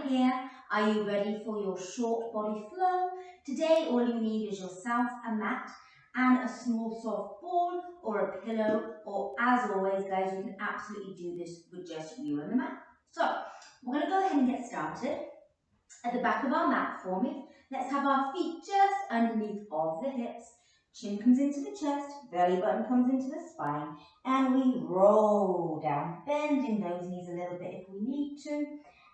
here. Are you ready for your short body flow? Today all you need is yourself, a mat and a small soft ball or a pillow, or as always guys, you can absolutely do this with just you and the mat. So we're going to go ahead and get started. At the back of our mat for me, let's have our feet just underneath of the hips. Chin comes into the chest, belly button comes into the spine, and we roll down, bending those knees a little bit if we need to,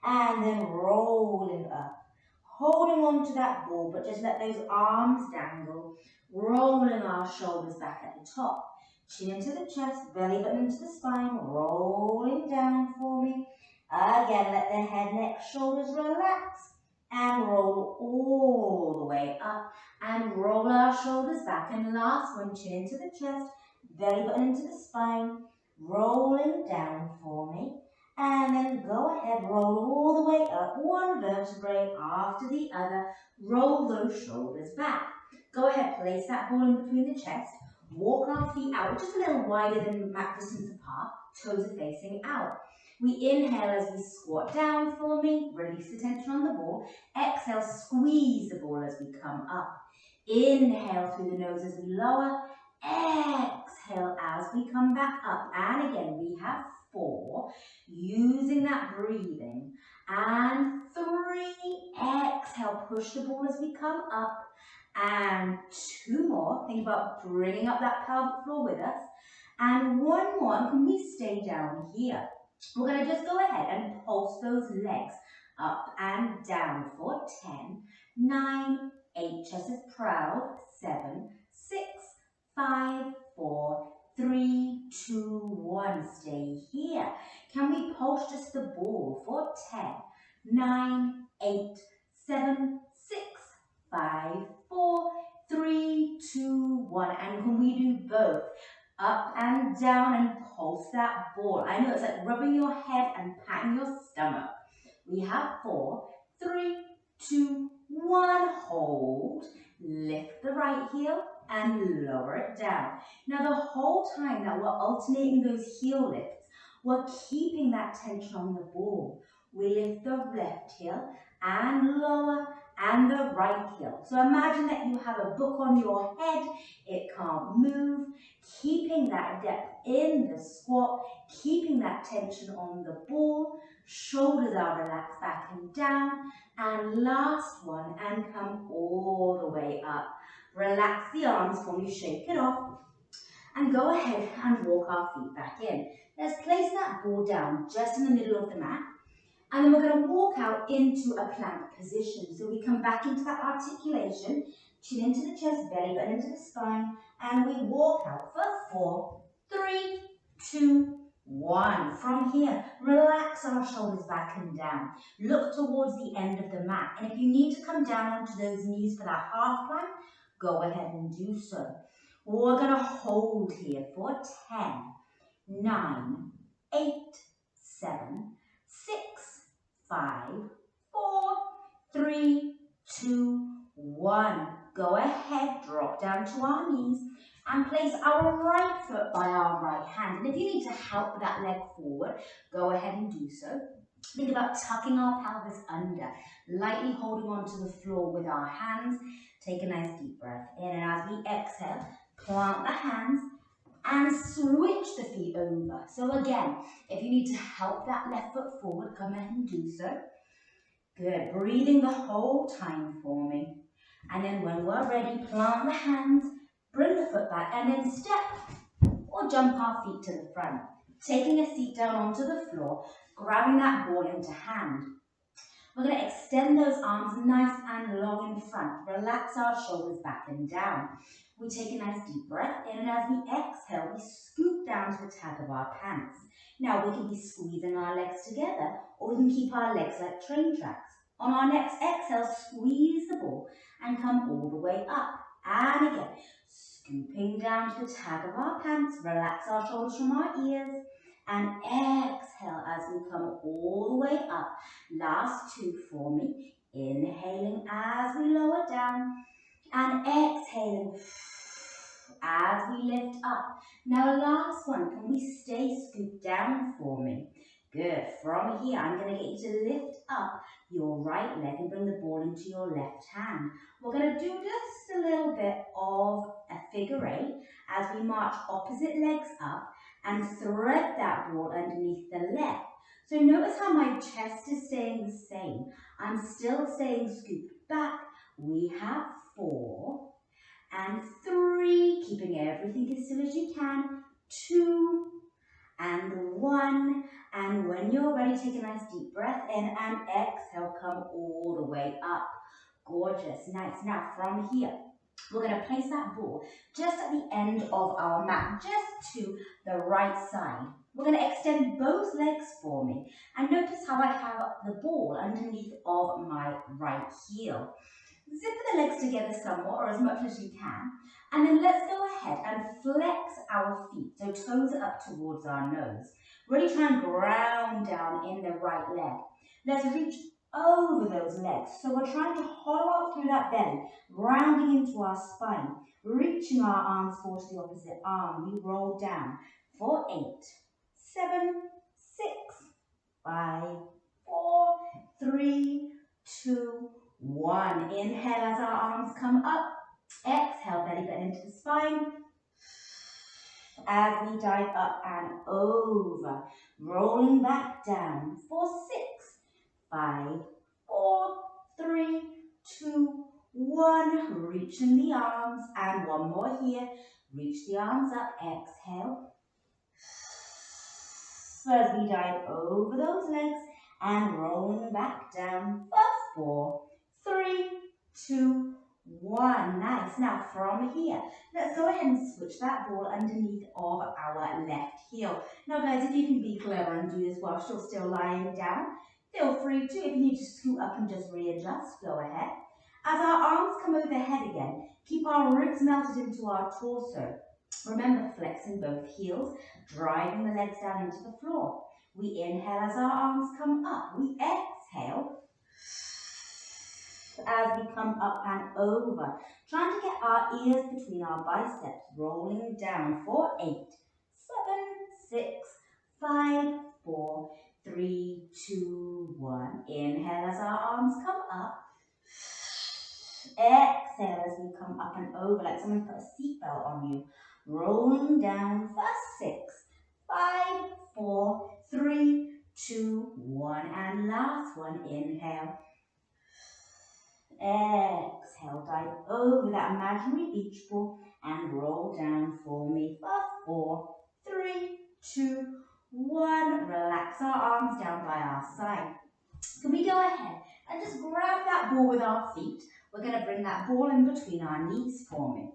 and then rolling up. Holding on to that ball, but just let those arms dangle, rolling our shoulders back at the top. Chin into the chest, belly button into the spine, rolling down for me. Again, let the head, neck, shoulders relax. And roll all the way up and roll our shoulders back. And last one, chin into the chest, belly button into the spine, rolling down for me. And then go ahead, roll all the way up, one vertebrae after the other, roll those shoulders back. Go ahead, place that ball in between the chest, walk our feet out just a little wider than mat distance apart, toes are facing out. We inhale as we squat down for me, release the tension on the ball. Exhale, squeeze the ball as we come up. Inhale through the nose as we lower. Exhale as we come back up. And again, we have 4, using that breathing. And 3, exhale, push the ball as we come up. And 2 more, think about bringing up that pelvic floor with us. And 1 more, and can we stay down here? We're going to just go ahead and pulse those legs up and down for 10, 9, 8, chest is proud, 7, 6, 5, 4, 3, 2, 1, stay here. Can we pulse just the ball for 10, 9, 8, 7, 6, 5, 4, 3, 2, 1, and can we do both? Up and down and pulse that ball. I know it's like rubbing your head and patting your stomach. We have 4, 3, 2, 1, hold. Lift the right heel and lower it down. Now the whole time that we're alternating those heel lifts, we're keeping that tension on the ball. We lift the left heel and lower, and the right heel. So imagine that you have a book on your head, it can't move, keeping that depth in the squat, keeping that tension on the ball, shoulders are relaxed back and down, and last one, and come all the way up. Relax the arms for me, shake it off, and go ahead and walk our feet back in. Let's place that ball down just in the middle of the mat. And then we're going to walk out into a plank position. So we come back into that articulation, chin into the chest, belly button into the spine, and we walk out for 4, 3, 2, 1. From here, relax our shoulders back and down. Look towards the end of the mat. And if you need to come down onto those knees for that half plank, go ahead and do so. We're going to hold here for 10, 9, 8, 7, 6, 5, 4, 3, 2, 1. Go ahead, drop down to our knees and place our right foot by our right hand. And if you need to help that leg forward, go ahead and do so. Think about tucking our pelvis under, lightly holding onto the floor with our hands. Take a nice deep breath in, and as we exhale, plant the hands and switch the feet over. So again, if you need to help that left foot forward, come ahead and do so. Good, breathing the whole time for me. And then when we're ready, plant the hands, bring the foot back, and then step or jump our feet to the front. Taking a seat down onto the floor, grabbing that ball into hand. We're going to extend those arms nice and long in front. Relax our shoulders back and down. We take a nice deep breath in, and as we exhale, we scoop down to the tag of our pants. Now we can be squeezing our legs together, or we can keep our legs like train tracks. On our next exhale, squeeze the ball and come all the way up. And again, scooping down to the tag of our pants. Relax our shoulders from our ears. And exhale as we come all the way up. Last 2 for me. Inhaling as we lower down. And exhaling as we lift up. Now last one, can we stay scooped down for me? Good. From here, I'm going to get you to lift up your right leg and bring the ball into your left hand. We're going to do just a little bit of a figure eight as we march opposite legs up and thread that ball underneath the leg. So notice how my chest is staying the same. I'm still staying scooped back. We have 4 and 3, keeping everything as still as you can, 2 and 1. And when you're ready, take a nice deep breath in and exhale, come all the way up. Gorgeous, nice. Now from here, we're going to place that ball just at the end of our mat, just to the right side. We're going to extend both legs for me. And notice how I have the ball underneath of my right heel. Zip the legs together somewhat, or as much as you can. And then let's go ahead and flex our feet. So toes are up towards our nose. Really try and ground down in the right leg. Let's reach over those legs. So we're trying to hollow out through that belly, rounding into our spine, reaching our arms forward to the opposite arm. We roll down for 8, 7, 6, 5, 4, 3, 2, 1. Inhale as our arms come up. Exhale, belly button into the spine. As we dive up and over, rolling back down for 6, 5, 4, 3, 2, 1. Reaching the arms, and one more here. Reach the arms up. Exhale. As we dive over those legs and rolling back down for 4, 3, 2, 1. Nice. Now from here, let's go ahead and switch that ball underneath of our left heel. Now guys, if you can be clever and do this while you're still lying down, feel free to. If you need to scoot up and just readjust, go ahead. As our arms come overhead again, keep our ribs melted into our torso. Remember, flexing both heels, driving the legs down into the floor. We inhale as our arms come up. We exhale as we come up and over. Trying to get our ears between our biceps, rolling down for 8, 7, 6, 5, 4, 3, 2, 1. Inhale as our arms come up. Exhale as we come up and over, like someone put a seatbelt on you. Rolling down for 6, 5, 4, 3, 2, 1. And last one, inhale. Exhale, dive over that imaginary beach ball and roll down for me for 4, 3, 2, 1. Relax our arms down by our side. Can we go ahead and just grab that ball with our feet? We're going to bring that ball in between our knees for me.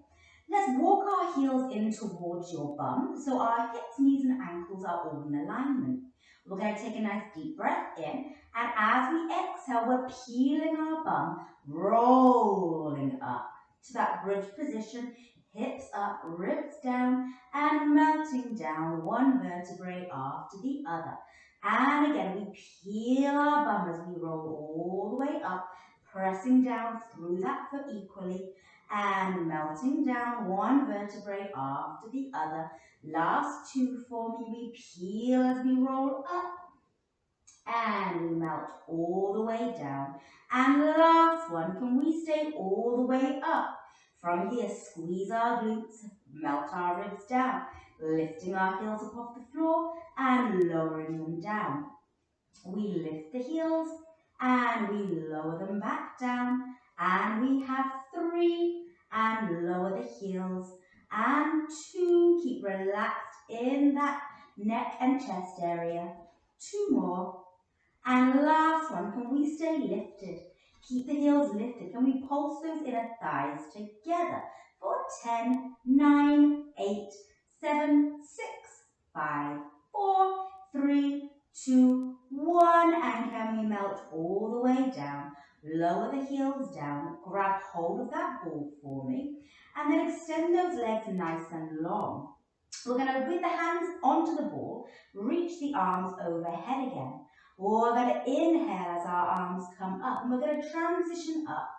Let's walk our heels in towards your bum so our hips, knees and ankles are all in alignment. We're going to take a nice deep breath in, and as we exhale, we're peeling our bum, rolling up to that bridge position, hips up, ribs down, and melting down one vertebrae after the other. And again, we peel our bum as we roll all the way up, pressing down through that foot equally, and melting down one vertebrae after the other. Last 2 for me. We peel as we roll up and we melt all the way down. And last one, can we stay all the way up? From here, squeeze our glutes, melt our ribs down, lifting our heels up off the floor and lowering them down. We lift the heels and we lower them back down, and we have 3 and lower the heels, and 2, keep relaxed in that neck and chest area, 2 more, and last one, can we stay lifted? Keep the heels lifted. Can we pulse those inner thighs together for 10, 9, 8, 7, 6, 5, 4, 3, 2, 1, and can we melt all the way down, lower the heels down, grab hold of that ball for me, and then extend those legs nice and long. We're going to, with the hands onto the ball, reach the arms overhead again. We're going to inhale as our arms come up, and we're going to transition up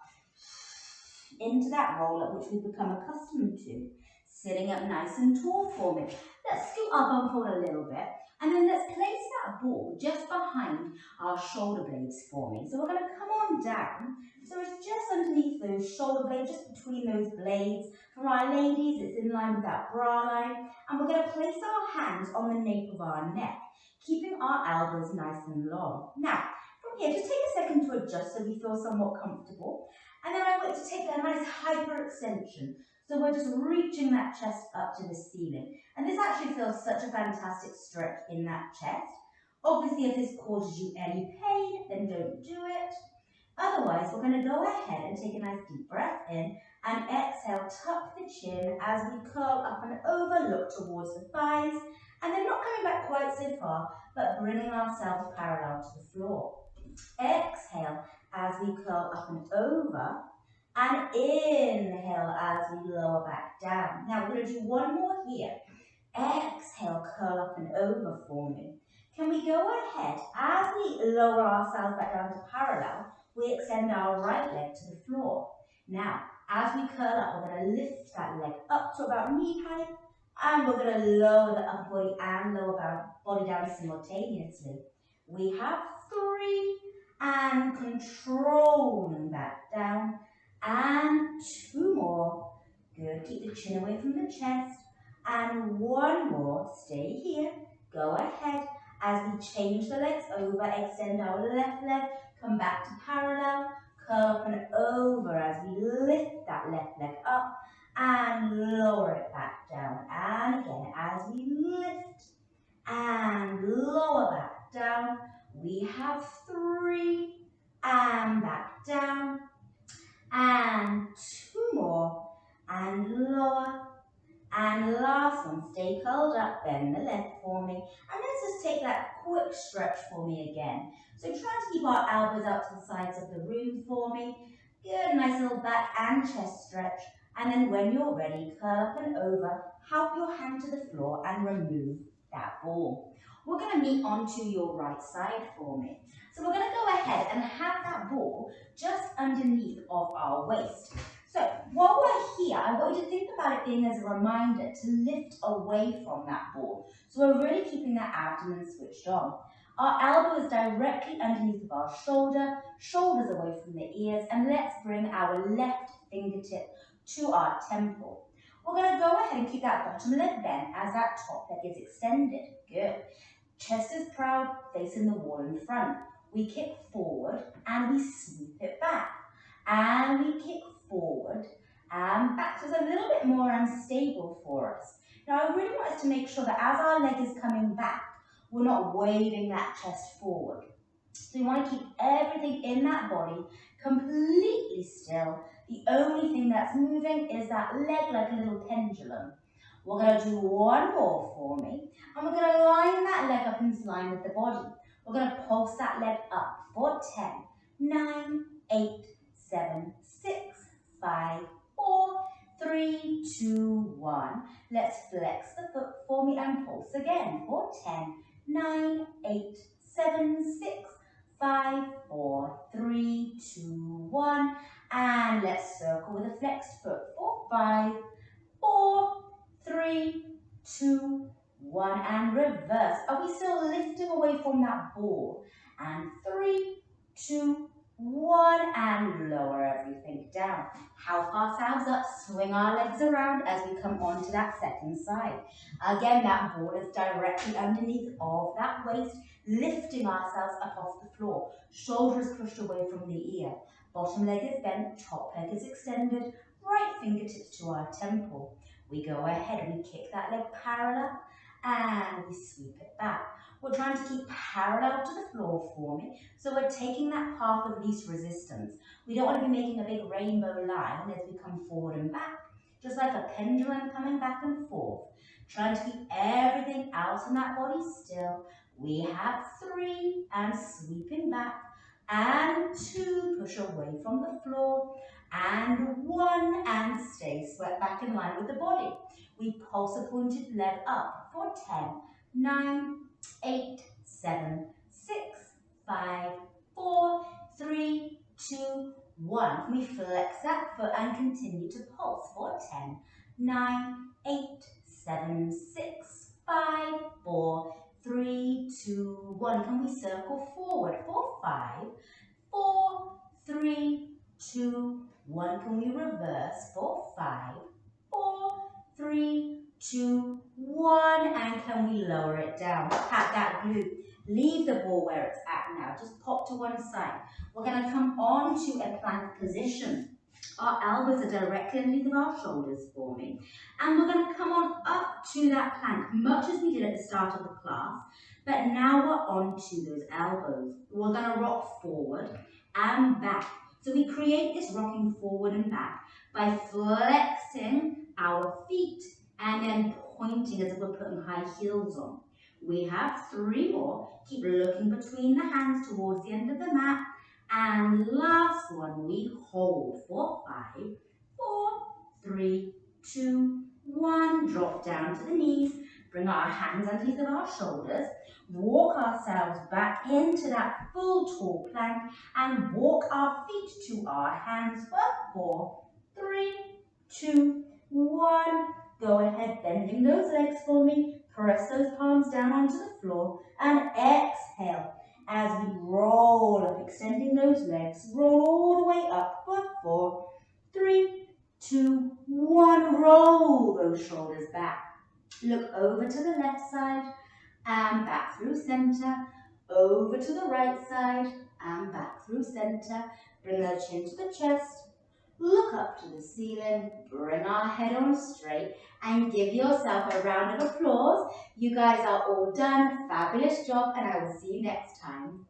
into that roll-up which we've become accustomed to. Sitting up nice and tall for me. Let's scoot our bum forward a little bit. And then let's place that ball just behind our shoulder blades for me. So we're going to come on down. So it's just underneath those shoulder blades, just between those blades. For our ladies, it's in line with that bra line. And we're going to place our hands on the nape of our neck, keeping our elbows nice and long. Now, from here, just take a second to adjust so we feel somewhat comfortable. And then I want you to take a nice hyperextension. So we're just reaching that chest up to the ceiling. And this actually feels such a fantastic stretch in that chest. Obviously, if this causes you any pain, then don't do it. Otherwise, we're going to go ahead and take a nice deep breath in and exhale, tuck the chin as we curl up and over, look towards the thighs. And then not coming back quite so far, but bringing ourselves parallel to the floor. Exhale as we curl up and over. And inhale as we lower back down. Now we're going to do one more here. Exhale, curl up and over for me. Can we go ahead, as we lower ourselves back down to parallel, we extend our right leg to the floor. Now, as we curl up, we're going to lift that leg up to about knee height, and we're going to lower the upper body and lower body down simultaneously. We have 3, and controlling that down. And 2 more. Good. Keep the chin away from the chest. And 1 more. Stay here. Go ahead. As we change the legs over, extend our left leg. Come back to parallel. Curl up and over as we lift that left leg up. And lower it back down. And again, as we lift and lower back down. We have 3. And back down. And 2 more, and lower, and last one, stay curled up, bend the leg for me, and let's just take that quick stretch for me again. So try to keep our elbows out to the sides of the room for me. Good, nice little back and chest stretch, and then when you're ready, curl up and over, help your hand to the floor and remove that ball. We're going to meet onto your right side for me. So we're going to go ahead and have that ball just underneath of our waist. So while we're here, I want you to think about it being as a reminder to lift away from that ball. So we're really keeping that abdomen switched on. Our elbow is directly underneath of our shoulder, shoulders away from the ears, and let's bring our left fingertip to our temple. We're going to go ahead and keep that bottom leg bent as that top leg is extended. Good. Chest is proud, facing the wall in front. We kick forward and we sweep it back. And we kick forward and back. So it's a little bit more unstable for us. Now I really want us to make sure that as our leg is coming back, we're not waving that chest forward. So you want to keep everything in that body completely still. The only thing that's moving is that leg like a little pendulum. We're going to do 1 more for me. And we're going to line that leg up in line with the body. We're going to pulse that leg up for 10, 9, 8, 7, 6, 5, 4, 3, 2, 1. Let's flex the foot for me and pulse again for 10, 9, 8, 7, 6, 5, 4, 3, 2, 1. And let's circle with a flexed foot for 5, 4, 3, 2, 1, and reverse. Are we still lifting away from that ball? And 3, 2, 1, and lower everything down. Help ourselves up, swing our legs around as we come onto that second side. Again, that ball is directly underneath of that waist, lifting ourselves up off the floor. Shoulders pushed away from the ear. Bottom leg is bent, top leg is extended, right fingertips to our temple. We go ahead, we kick that leg parallel, and we sweep it back. We're trying to keep parallel to the floor for me, so we're taking that path of least resistance. We don't want to be making a big rainbow line as we come forward and back, just like a pendulum coming back and forth. Trying to keep everything else in that body still. We have 3, and sweeping back, and 2, push away from the floor, and 1, and stay swept back in line with the body. We pulse a pointed leg up for 10, 9, 8, 7, 6, 5, 4, 3, 2, 1. We flex that foot and continue to pulse for 10, 9, 8, 7, 6, 5, 4, 3, 2, 1. Can we circle forward for 5, 4, 3, 2, 1. Can we reverse for 5, 4, 3, 2, 1. And can we lower it down? Tap that glue. Leave the ball where it's at now. Just pop to one side. We're going to come on to a plank position. Our elbows are directly underneath of our shoulders forming. And we're going to come on up to that plank, much as we did at the start of the class. But now we're on to those elbows. We're going to rock forward and back. So we create this rocking forward and back by flexing our feet and then pointing as if we're putting high heels on. We have 3 more. Keep looking between the hands towards the end of the mat. And last one, we hold for 5, 4, 3, 2, 1. Drop down to the knees. Bring our hands underneath of our shoulders. Walk ourselves back into that full tall plank and walk our feet to our hands for 4, 3, 2, 1. Go ahead, bending those legs for me. Press those palms down onto the floor and exhale as we roll up, extending those legs. Roll all the way up for 4, 3, 2, 1. Roll those shoulders back. Look over to the left side and back through center. Over to the right side and back through center. Bring our chin to the chest. Look up to the ceiling. Bring our head on straight and give yourself a round of applause. You guys are all done. Fabulous job, and I will see you next time.